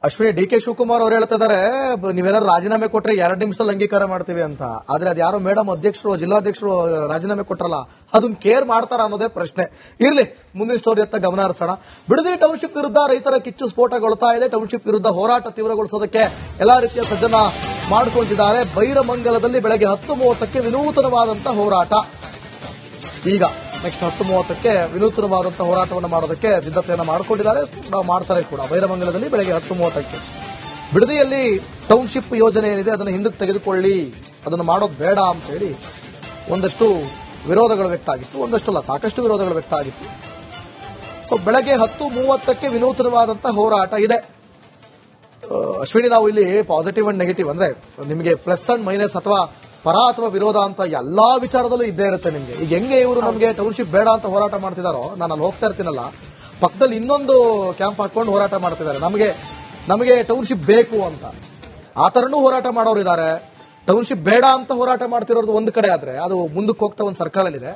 ಅಶ್ವಿನಿ, ಡಿ.ಕೆ. ಶಿವಕುಮಾರ್ ಅವರು ಹೇಳ್ತಿದ್ದಾರೆ ನೀವೇನಾದ್ರು ರಾಜೀನಾಮೆ ಕೊಟ್ರೆ 2 ನಿಮಿಷದಲ್ಲಿ ಅಂಗೀಕಾರ ಮಾಡ್ತೀವಿ ಅಂತ. ಆದ್ರೆ ಅದು ಯಾರೋ ಮೇಡಮ್ ಅಧ್ಯಕ್ಷರು, ಜಿಲ್ಲಾಧ್ಯಕ್ಷರು ರಾಜೀನಾಮೆ ಕೊಟ್ರಲ್ಲ, ಅದನ್ನ ಕೇರ್ ಮಾಡ್ತಾರ ಅನ್ನೋದೇ ಪ್ರಶ್ನೆ. ಇರ್ಲಿ, ಮುಂದಿನ ಸ್ಟೋರಿ ಅತ್ತ ಗಮನ ಹರಿಸೋಣ. ಬಿಡದಿ ಟೌನ್ಶಿಪ್ ವಿರುದ್ಧ ರೈತರ ಕಿಚ್ಚು ಸ್ಫೋಟಗೊಳ್ತಾ ಇದೆ. ಟೌನ್ಶಿಪ್ ವಿರುದ್ಧ ಹೋರಾಟ ತೀವ್ರಗೊಳಿಸೋದಕ್ಕೆ ಎಲ್ಲಾ ರೀತಿಯ ಸಜ್ಜನ ಮಾಡಿಕೊಂಡಿದ್ದಾರೆ. ಬೈರಮಂಗಲದಲ್ಲಿ ಬೆಳಗ್ಗೆ 10:30ಕ್ಕೆ ವಿನೂತನವಾದಂತಹ ಹೋರಾಟ. ಈಗ ನೆಕ್ಸ್ಟ್ 10:30ಕ್ಕೆ ವಿನೂತನವಾದಂತಹ ಹೋರಾಟವನ್ನು ಮಾಡೋದಕ್ಕೆ ಸಿದ್ಧತೆಯನ್ನು ಮಾಡಿಕೊಂಡಿದ್ದಾರೆ, ಮಾಡ್ತಾರೆ ಕೂಡ. ಬೈರಮಂಗಲದಲ್ಲಿ ಬೆಳಗ್ಗೆ 10:30ಕ್ಕೆ. ಬಿಡದಿಯಲ್ಲಿ ಟೌನ್ಶಿಪ್ ಯೋಜನೆ ಏನಿದೆ ಅದನ್ನು ಹಿಂದಕ್ಕೆ ತೆಗೆದುಕೊಳ್ಳಿ, ಅದನ್ನು ಮಾಡೋದು ಬೇಡ ಅಂತ ಹೇಳಿ ಒಂದಷ್ಟು ವಿರೋಧಗಳು ವ್ಯಕ್ತ ಆಗಿತ್ತು. ಒಂದಷ್ಟಲ್ಲ, ಸಾಕಷ್ಟು ವಿರೋಧಗಳು ವ್ಯಕ್ತ ಆಗಿತ್ತು. ಸೊ ಬೆಳಗ್ಗೆ 10:30ಕ್ಕೆ ವಿನೂತನವಾದಂತಹ ಹೋರಾಟ ಇದೆ. ಅಶ್ವಿನಿ, ನಾವು ಇಲ್ಲಿ ಪಾಸಿಟಿವ್ ಅಂಡ್ ನೆಗೆಟಿವ್ ಅಂದ್ರೆ ನಿಮಗೆ ಪ್ಲಸ್ ಅಂಡ್ ಮೈನಸ್ ಅಥವಾ ಪರ ಅಥವಾ ವಿರೋಧ ಅಂತ ಎಲ್ಲಾ ವಿಚಾರದಲ್ಲೂ ಇದ್ದೇ ಇರುತ್ತೆ ನಿಮಗೆ. ಈಗ ಹೆಂಗೆ ಇವರು ನಮಗೆ ಟೌನ್ಶಿಪ್ ಬೇಡ ಅಂತ ಹೋರಾಟ ಮಾಡ್ತಿದಾರೋ, ನಾನು ಅಲ್ಲಿ ಹೋಗ್ತಾ ಇರ್ತೀನಲ್ಲ, ಪಕ್ಕದಲ್ಲಿ ಇನ್ನೊಂದು ಕ್ಯಾಂಪ್ ಹಾಕೊಂಡು ಹೋರಾಟ ಮಾಡ್ತಿದ್ದಾರೆ, ನಮಗೆ ಟೌನ್ಶಿಪ್ ಬೇಕು ಅಂತ. ಆ ತರನೂ ಹೋರಾಟ ಮಾಡೋರು ಇದ್ದಾರೆ. ಟೌನ್ಶಿಪ್ ಬೇಡ ಅಂತ ಹೋರಾಟ ಮಾಡ್ತಿರೋದು ಒಂದು ಕಡೆ ಆದ್ರೆ, ಅದು ಮುಂದಕ್ಕೆ ಹೋಗ್ತಾ ಒಂದು ಸರ್ಕಲ್ ಇದೆ.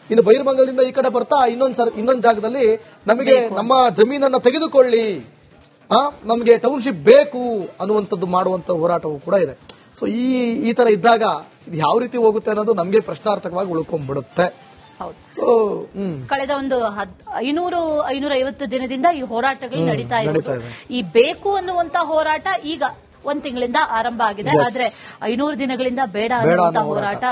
ಇನ್ನು ಬೈರಮಂಗಲದಿಂದ ಈ ಕಡೆ ಬರ್ತಾ ಇನ್ನೊಂದು ಜಾಗದಲ್ಲಿ ನಮಗೆ ನಮ್ಮ ಜಮೀನನ್ನ ತೆಗೆದುಕೊಳ್ಳಿ, ನಮಗೆ ಟೌನ್ಶಿಪ್ ಬೇಕು ಅನ್ನುವಂಥದ್ದು ಮಾಡುವಂತ ಹೋರಾಟವೂ ಕೂಡ ಇದೆ. ಸೊ ಈ ತರ ಇದ್ದಾಗ ಇದು ಯಾವ ರೀತಿ ಹೋಗುತ್ತೆ ಅನ್ನೋದು ನಮಗೆ ಪ್ರಶ್ನಾರ್ಥಕವಾಗಿ ಉಳ್ಕೊಂಡ್ಬಿಡುತ್ತೆ. ಕಳೆದ ಒಂದು 500-550 ದಿನದಿಂದ ಈ ಹೋರಾಟಗಳು ನಡೀತಾ ಇದೆ. ಈ ಬೇಕು ಅನ್ನುವಂತ ಹೋರಾಟ ಈಗ 1 ತಿಂಗಳಿಂದ ಆರಂಭ ಆಗಿದೆ. ಆದ್ರೆ 500 ದಿನಗಳಿಂದ ಬೇಡ ಅನ್ನುವಂತ ಹೋರಾಟ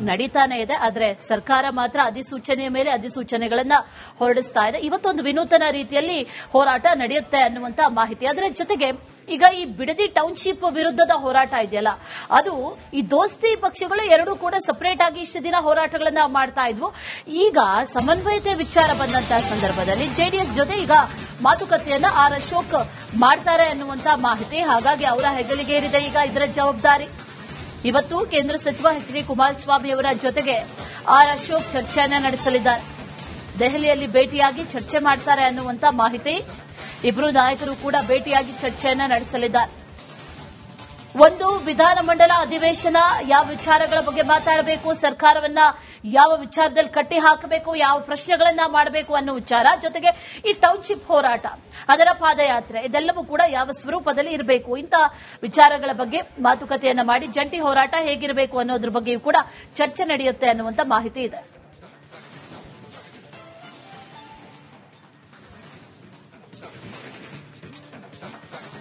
ನಡೀತಾನೆ ಇದೆ. ಆದ್ರೆ ಸರ್ಕಾರ ಮಾತ್ರ ಅಧಿಸೂಚನೆಯ ಮೇಲೆ ಅಧಿಸೂಚನೆಗಳನ್ನ ಹೊರಡಿಸ್ತಾ ಇದೆ. ಇವತ್ತೊಂದು ವಿನೂತನ ರೀತಿಯಲ್ಲಿ ಹೋರಾಟ ನಡೆಯುತ್ತೆ ಅನ್ನುವಂತ ಮಾಹಿತಿ. ಅದರ ಜೊತೆಗೆ ಈಗ ಈ ಬಿಡದಿ ಟೌನ್ಶಿಪ್ ವಿರುದ್ಧದ ಹೋರಾಟ ಇದೆಯಲ್ಲ, ಅದು ಈ ದೋಸ್ತಿ ಪಕ್ಷಗಳು ಎರಡೂ ಕೂಡ ಸಪರೇಟ್ ಆಗಿ ಇಷ್ಟು ದಿನ ಹೋರಾಟಗಳನ್ನ ಮಾಡ್ತಾ ಇದ್ವು. ಈಗ ಸಮನ್ವಯತೆ ವಿಚಾರ ಬಂದಂತಹ ಸಂದರ್ಭದಲ್ಲಿ ಜೆಡಿಎಸ್ ಜೊತೆ ಈಗ ಮಾತುಕತೆಯನ್ನ ಆರ್ ಅಶೋಕ್ ಮಾಡ್ತಾರೆ ಅನ್ನುವಂತ ಮಾಹಿತಿ. ಹಾಗಾಗಿ ಅವರ ಹೆಗಲಿಗೇರಿದೆ ಈಗ ಇದರ ಜವಾಬ್ದಾರಿ. ಇವತ್ತು ಕೇಂದ್ರ ಸಚಿವ ಎಚ್ ಡಿ ಕುಮಾರಸ್ವಾಮಿ ಅವರ ಜೊತೆಗೆ ಆರ್ ಅಶೋಕ್ ಚರ್ಚೆಯನ್ನ ನಡೆಸಲಿದ್ದಾರೆ. ದೆಹಲಿಯಲ್ಲಿ ಭೇಟಿಯಾಗಿ ಚರ್ಚೆ ಮಾಡ್ತಾರೆ ಅನ್ನುವಂತ ಮಾಹಿತಿ. ಇಬ್ಬರು ನಾಯಕರು ಕೂಡ ಭೇಟಿಯಾಗಿ ಚರ್ಚೆಯನ್ನ ನಡೆಸಲಿದ್ದಾರೆ. ಒಂದು ವಿಧಾನಮಂಡಲ ಅಧಿವೇಶನ, ಯಾವ ವಿಚಾರಗಳ ಬಗ್ಗೆ ಮಾತಾಡಬೇಕು, ಸರ್ಕಾರವನ್ನ ಯಾವ ವಿಚಾರದಲ್ಲಿ ಕಟ್ಟಿ ಹಾಕಬೇಕು, ಯಾವ ಪ್ರಶ್ನೆಗಳನ್ನ ಮಾಡಬೇಕು ಅನ್ನೋ ವಿಚಾರ, ಜೊತೆಗೆ ಈ ಟೌನ್ಶಿಪ್ ಹೋರಾಟ, ಅದರ ಪಾದಯಾತ್ರೆ, ಇದೆಲ್ಲವೂ ಕೂಡ ಯಾವ ಸ್ವರೂಪದಲ್ಲಿ ಇರಬೇಕು, ಇಂಥ ವಿಚಾರಗಳ ಬಗ್ಗೆ ಮಾತುಕತೆಯನ್ನ ಮಾಡಿ ಜಂಟಿ ಹೋರಾಟ ಹೇಗಿರಬೇಕು ಅನ್ನೋದ್ರ ಬಗ್ಗೆಯೂ ಕೂಡ ಚರ್ಚೆ ನಡೆಯುತ್ತೆ ಅನ್ನುವಂತ ಮಾಹಿತಿ ಇದೆ.